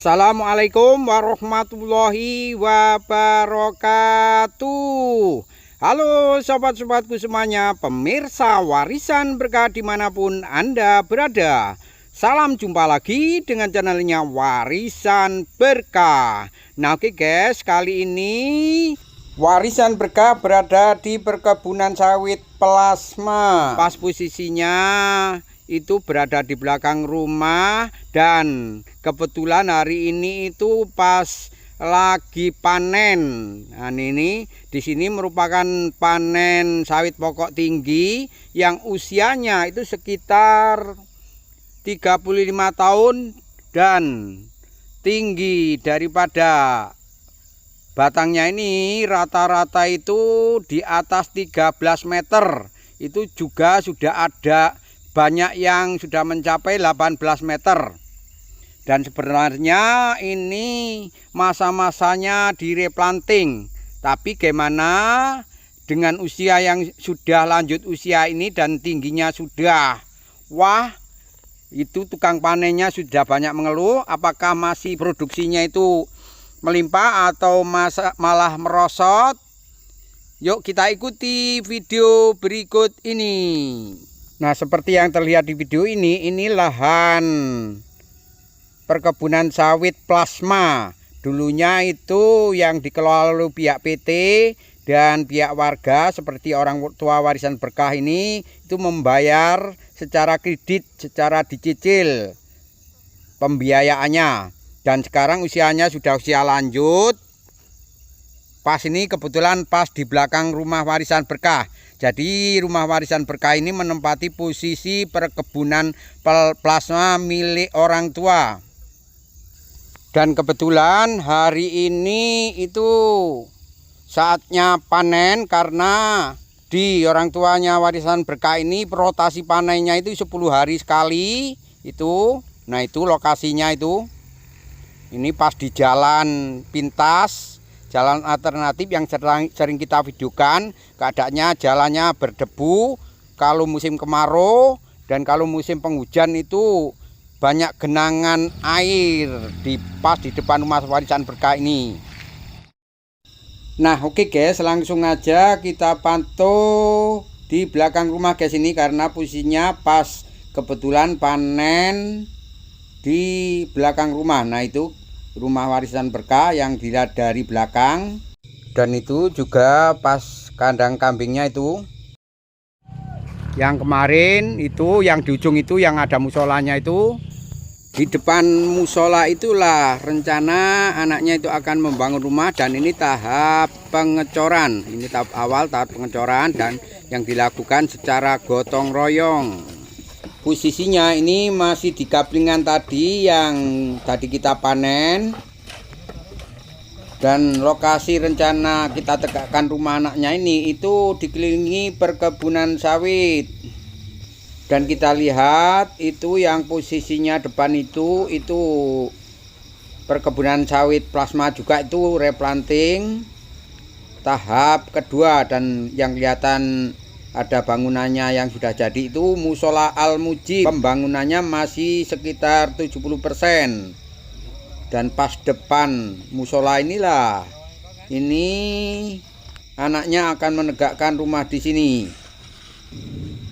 Assalamualaikum warahmatullahi wabarakatuh. Halo sobat-sobatku semuanya, pemirsa Warisan Berkah dimanapun Anda berada. Salam jumpa lagi dengan channelnya Warisan Berkah. Nah oke guys, kali ini Warisan Berkah berada di perkebunan sawit plasma. Pas posisinya itu berada di belakang rumah, dan kebetulan hari ini itu pas lagi panen. Nah ini di sini merupakan panen sawit pokok tinggi yang usianya itu sekitar 35 tahun dan tinggi daripada batangnya ini rata-rata itu di atas 13 meter. Itu juga sudah ada banyak yang sudah mencapai 18 meter. Dan sebenarnya ini masa-masanya di replanting. Tapi gimana dengan usia yang sudah lanjut usia ini dan tingginya sudah, wah, itu tukang panennya sudah banyak mengeluh. Apakah masih produksinya itu melimpah atau malah merosot? Yuk kita ikuti video berikut ini. Nah seperti yang terlihat di video ini lahan perkebunan sawit plasma. Dulunya itu yang dikelola oleh pihak PT dan pihak warga seperti orang tua Warisan Berkah ini itu membayar secara kredit, secara dicicil pembiayaannya. Dan sekarang usianya sudah usia lanjut. Pas ini kebetulan pas di belakang rumah Warisan Berkah. Jadi rumah Warisan Berkah ini menempati posisi perkebunan plasma milik orang tua. Dan kebetulan hari ini itu saatnya panen, karena di orang tuanya Warisan Berkah ini rotasi panennya itu 10 hari sekali itu. Nah itu lokasinya itu. Ini pas di jalan pintas, jalan alternatif yang sering kita videokan. Keadaannya jalannya berdebu kalau musim kemarau, dan kalau musim penghujan itu banyak genangan air pas di depan rumah Warisan Berkah ini. Nah oke guys, langsung aja kita pantau di belakang rumah guys ini, karena posisinya pas kebetulan panen di belakang rumah. Nah itu rumah Warisan Berkah yang dilihat dari belakang, dan itu juga pas kandang kambingnya itu. Yang kemarin itu yang di ujung itu yang ada musolanya itu, di depan musola itulah rencana anaknya itu akan membangun rumah. Dan ini tahap pengecoran, ini tahap awal, tahap pengecoran, dan yang dilakukan secara gotong royong. Posisinya ini masih di kaplingan tadi yang tadi kita panen. Dan lokasi rencana kita tegakkan rumah anaknya ini itu dikelilingi perkebunan sawit. Dan kita lihat itu yang posisinya depan itu perkebunan sawit plasma juga, itu replanting tahap kedua. Dan yang kelihatan ada bangunannya yang sudah jadi itu musola Al-Mujib, pembangunannya masih sekitar 70%. Dan pas depan musola inilah ini anaknya akan menegakkan rumah di sini.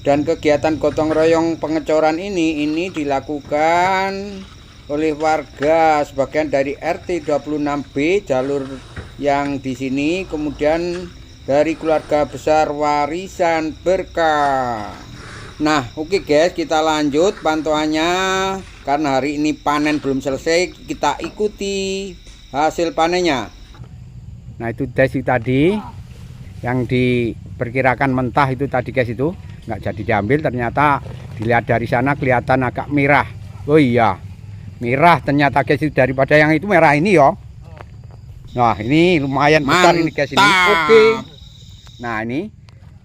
Dan kegiatan gotong royong pengecoran ini dilakukan oleh warga sebagian dari RT 26B jalur yang di sini, kemudian dari keluarga besar Warisan Berkah. Nah oke guys, kita lanjut pantauannya, karena hari ini panen belum selesai. Kita ikuti hasil panennya. Nah itu guys, tadi yang diperkirakan mentah itu tadi guys, itu nggak jadi diambil. Ternyata dilihat dari sana kelihatan agak merah. Oh iya, merah ternyata guys, daripada yang itu merah ini yo. Nah ini lumayan besar ini guys ini. Oke. Nah ini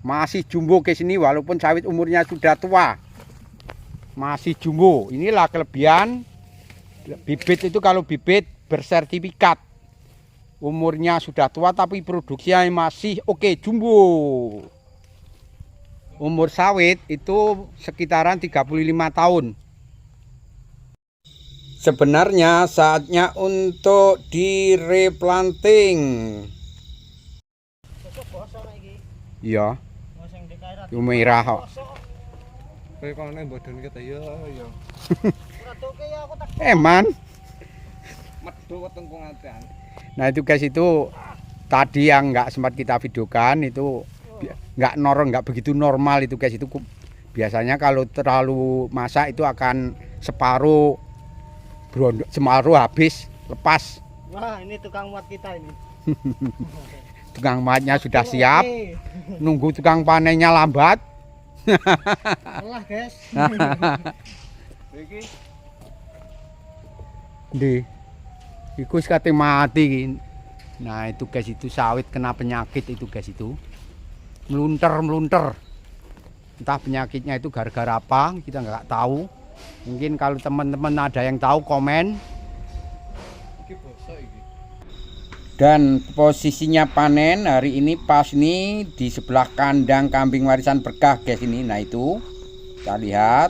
masih jumbo guys ini, walaupun sawit umurnya sudah tua masih jumbo. Inilah kelebihan bibit itu, kalau bibit bersertifikat umurnya sudah tua tapi produksinya masih oke, jumbo. Umur sawit itu sekitaran 35 tahun. Sebenarnya saatnya untuk direplanting. Iya. Itu merah kok. Eman. Nah itu guys, itu tadi yang nggak sempat kita videokan itu nggak begitu normal itu guys. Itu biasanya kalau terlalu masak itu akan separuh habis lepas. Wah, ini tukang muat kita ini. Tukang muatnya sudah siap. Nunggu tukang panennya lambat. Alah, guys. Di iku kate mati. Nah, itu guys, itu sawit kena penyakit itu guys, itu melunter. Entah penyakitnya itu gara-gara apa, kita nggak tahu. Mungkin kalau teman-teman ada yang tahu komen. Dan posisinya panen hari ini pas nih di sebelah kandang kambing warisan berkah guys ini. Nah itu kita lihat.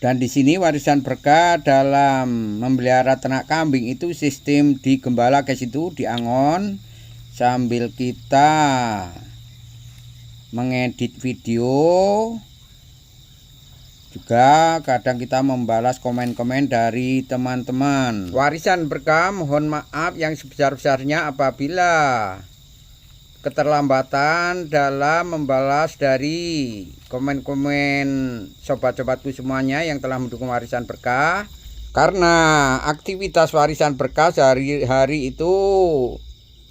Dan di sini warisan berkah dalam memelihara ternak kambing itu sistem digembala guys, itu diangon sambil kita mengedit video. Juga kadang kita membalas komen-komen dari teman-teman. Warisan berkah mohon maaf yang sebesar-besarnya apabila keterlambatan dalam membalas dari komen-komen sobat-sobatku semuanya yang telah mendukung warisan berkah. Karena aktivitas warisan berkah sehari-hari itu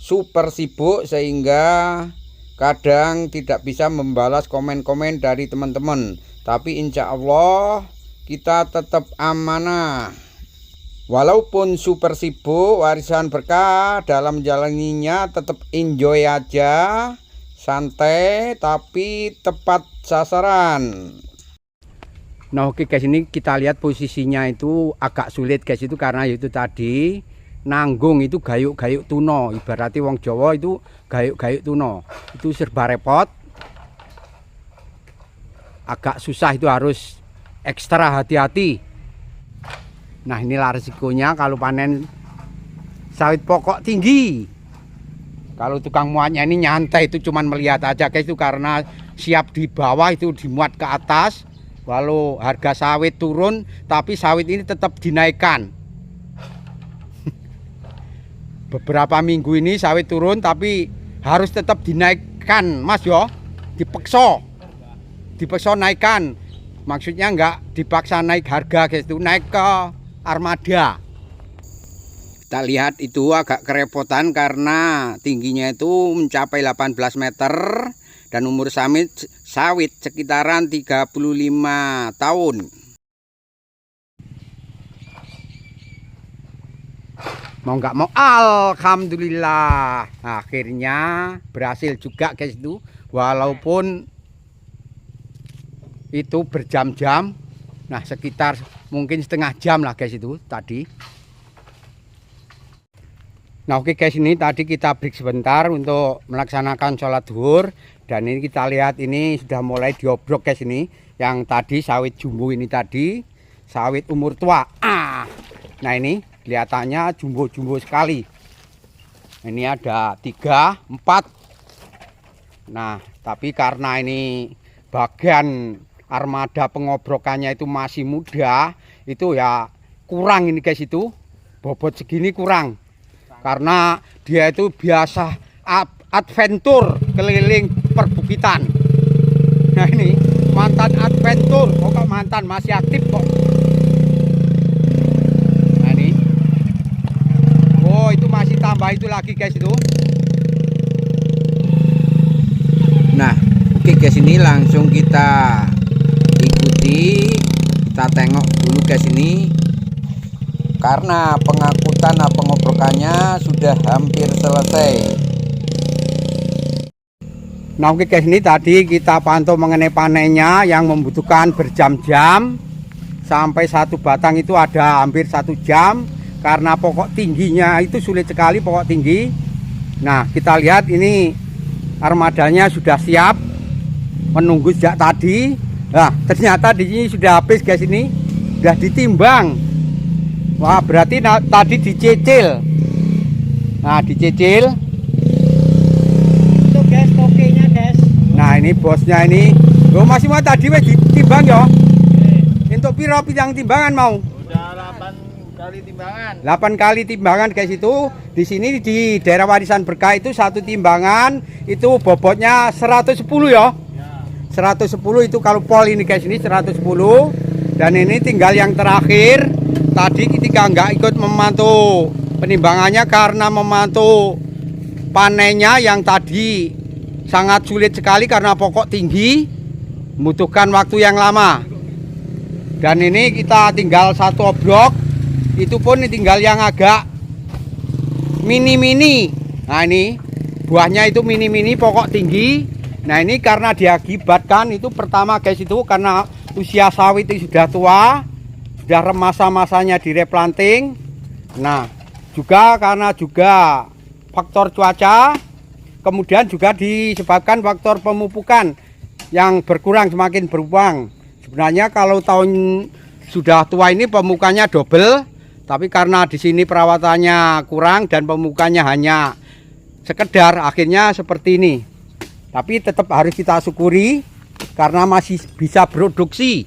super sibuk sehingga kadang tidak bisa membalas komen-komen dari teman-teman. Tapi insya Allah kita tetap amanah. Walaupun super sibuk, warisan berkah dalam menjalaninya tetap enjoy aja, santai tapi tepat sasaran. Nah oke guys, ini kita lihat posisinya itu agak sulit guys, itu karena itu tadi nanggung itu gayuk-gayuk tuno. Ibaratnya wong Jawa itu gayuk-gayuk tuno. Itu serba repot. Agak susah, itu harus ekstra hati-hati. Nah inilah resikonya kalau panen sawit pokok tinggi. Kalau tukang muatnya ini nyantai, itu cuman melihat aja guys, itu karena siap di bawah itu dimuat ke atas. Walau harga sawit turun tapi sawit ini tetap dinaikkan. Beberapa minggu ini sawit turun tapi harus tetap dinaikkan mas yo, dipaksa naikkan, maksudnya nggak dipaksa naik harga guys, itu naik ke armada. Kita lihat itu agak kerepotan karena tingginya itu mencapai 18 meter dan umur sawit sekitaran 35 tahun. Mau nggak mau alhamdulillah akhirnya berhasil juga guys itu, walaupun itu berjam-jam. Nah sekitar mungkin setengah jam lah guys itu tadi. Nah oke guys, ini tadi kita break sebentar untuk melaksanakan sholat zuhur. Dan ini kita lihat ini sudah mulai diobrok guys, ini yang tadi sawit jumbo ini tadi sawit umur tua. Nah ini kelihatannya jumbo-jumbo sekali. Ini ada 3, 4. Nah tapi karena ini bagian armada pengobrokannya itu masih muda, itu ya kurang ini guys, itu bobot segini kurang. Karena dia itu biasa adventure keliling perbukitan. Nah ini mantan adventure, kok mantan masih aktif kok. Nah ini, oh itu masih tambah itu lagi guys itu. Nah oke guys, ini langsung kita ikuti, kita tengok dulu guys ini, karena pengangkutan pengobrokannya sudah hampir selesai. Nah oke guys, ini tadi kita pantau mengenai panennya yang membutuhkan berjam-jam, sampai satu batang itu ada hampir 1 jam karena pokok tingginya itu sulit sekali, pokok tinggi. Nah kita lihat ini armadanya sudah siap menunggu sejak tadi. Nah ternyata di sini sudah habis guys, ini sudah ditimbang Wah, berarti tadi dicicil. Nah, dicicil. Itu guys, tokenya guys. Nah, ini bosnya ini. Loh, masih mau tadi wes ditimbang ya? Untuk piro yang timbangan mau? Udah 8 kali timbangan. 8 kali timbangan guys itu. Di sini di daerah warisan berkah itu satu timbangan itu bobotnya 110 ya. 110 itu kalau pol ini guys, ini 110. Dan ini tinggal yang terakhir. Tadi kita nggak ikut memantau penimbangannya karena memantau panennya yang tadi sangat sulit sekali karena pokok tinggi, membutuhkan waktu yang lama. Dan ini kita tinggal satu obrok, itu pun tinggal yang agak mini-mini. Nah, ini buahnya itu mini-mini, pokok tinggi. Nah, ini karena diakibatkan itu pertama guys, itu karena usia sawit itu sudah tua, sudah masa-masanya di replanting. Nah, juga karena juga faktor cuaca, kemudian juga disebabkan faktor pemupukan yang berkurang, semakin berkurang. Sebenarnya kalau tahun sudah tua ini pemupukannya double, tapi karena di sini perawatannya kurang dan pemupukannya hanya sekedar, akhirnya seperti ini. Tapi tetap harus kita syukuri karena masih bisa produksi.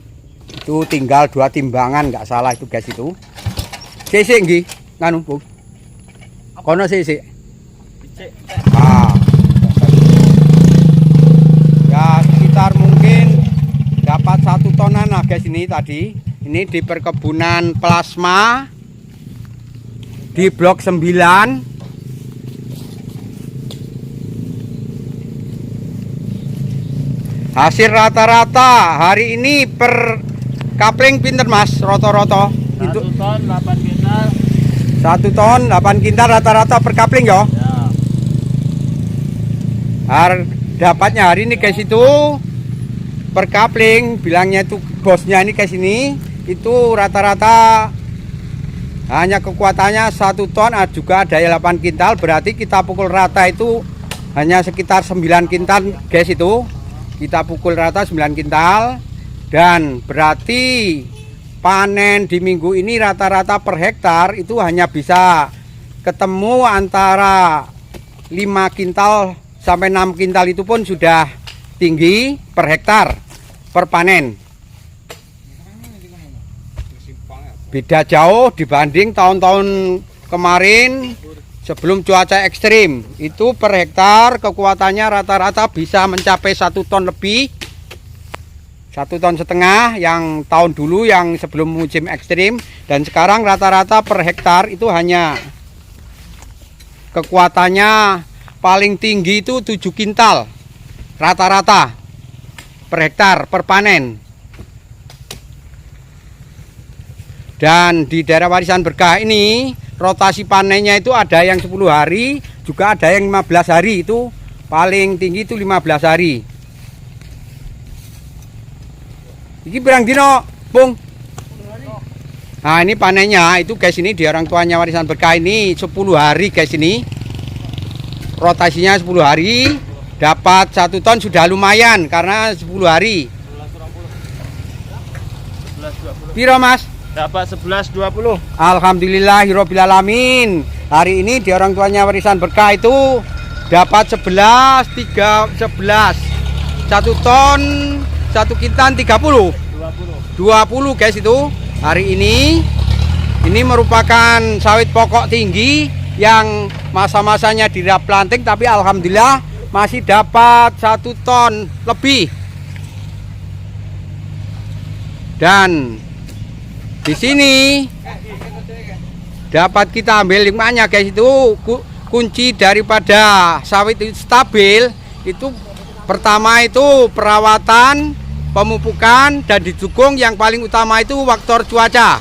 Itu tinggal 2 timbangan, nggak salah itu guys itu. Sik nggih, nganu Bu. Kono sik. Ah. Ya sekitar mungkin dapat 1 tonan lah guys ini tadi. Ini di perkebunan plasma di blok 9. Hasil rata-rata hari ini per kapling pinten Mas, roto-roto? 1 ton 8 kintal. 1 ton 8 kintal rata-rata per kapling ya. Dapatnya hari ini guys itu per kapling, bilangnya itu bosnya ini guys ini, itu rata-rata hanya kekuatannya 1 ton, juga ada 8 kintal, berarti kita pukul rata itu hanya sekitar 9 kintal guys itu. Kita pukul rata 9 kintal. Dan berarti panen di minggu ini rata-rata per hektar itu hanya bisa ketemu antara 5 kintal sampai 6 kintal, itu pun sudah tinggi per hektar per panen. Beda jauh dibanding tahun-tahun kemarin sebelum cuaca ekstrim. Itu per hektar kekuatannya rata-rata bisa mencapai 1 ton lebih, 1,5 ton yang tahun dulu yang sebelum musim ekstrim. Dan sekarang rata-rata per hektar itu hanya kekuatannya paling tinggi itu 7 kintal rata-rata per hektar per panen. Dan di daerah warisan berkah ini rotasi panennya itu ada yang 10 hari, juga ada yang 15 hari, itu paling tinggi itu 15 hari. Ini berang dino, Bung. Nah, ini panennya itu guys, ini di orang tuanya warisan berkah ini 10 hari guys ini. Rotasinya 10 hari, dapat 1 ton sudah lumayan karena 10 hari. Piro Mas? Dapat 11,20. Alhamdulillahirobbilalamin. Hari ini di orang tuanya warisan berkah itu dapat 11 1 ton 1 kintal 30 20 guys itu hari ini. Ini merupakan sawit pokok tinggi yang masa-masanya di replanting, tapi alhamdulillah masih dapat 1 ton lebih. Dan di sini dapat kita ambil hikmahnya guys, itu kunci daripada sawit itu stabil itu pertama itu perawatan, pemupukan, dan didukung yang paling utama itu faktor cuaca.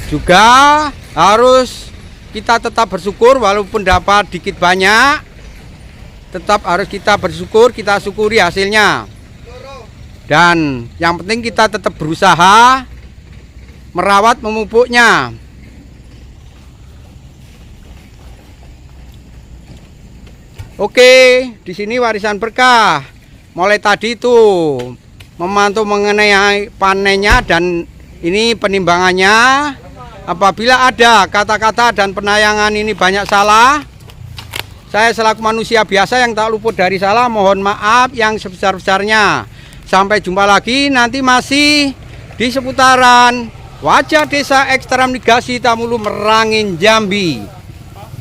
Juga harus kita tetap bersyukur walaupun dapat dikit banyak, tetap harus kita bersyukur, kita syukuri hasilnya. Dan yang penting kita tetap berusaha merawat, memupuknya. Oke, di sini warisan berkah. Mulai tadi itu memantau mengenai panennya dan ini penimbangannya. Apabila ada kata-kata dan penayangan ini banyak salah, saya selaku manusia biasa yang tak luput dari salah, mohon maaf yang sebesar-besarnya. Sampai jumpa lagi nanti masih di seputaran Wajah Desa Ekstrem Ligasi Tamulu Merangin Jambi.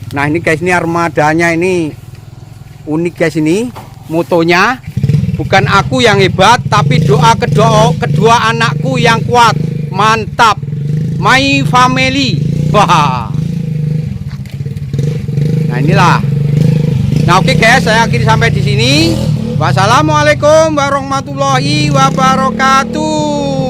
Nah ini guys, ini armadanya ini unik guys, ini motonya bukan aku yang hebat tapi doa kedua anakku yang kuat. Mantap, my family. Wah. Nah inilah. Nah oke guys, saya akhiri sampai di sini. Wassalamualaikum warahmatullahi wabarakatuh.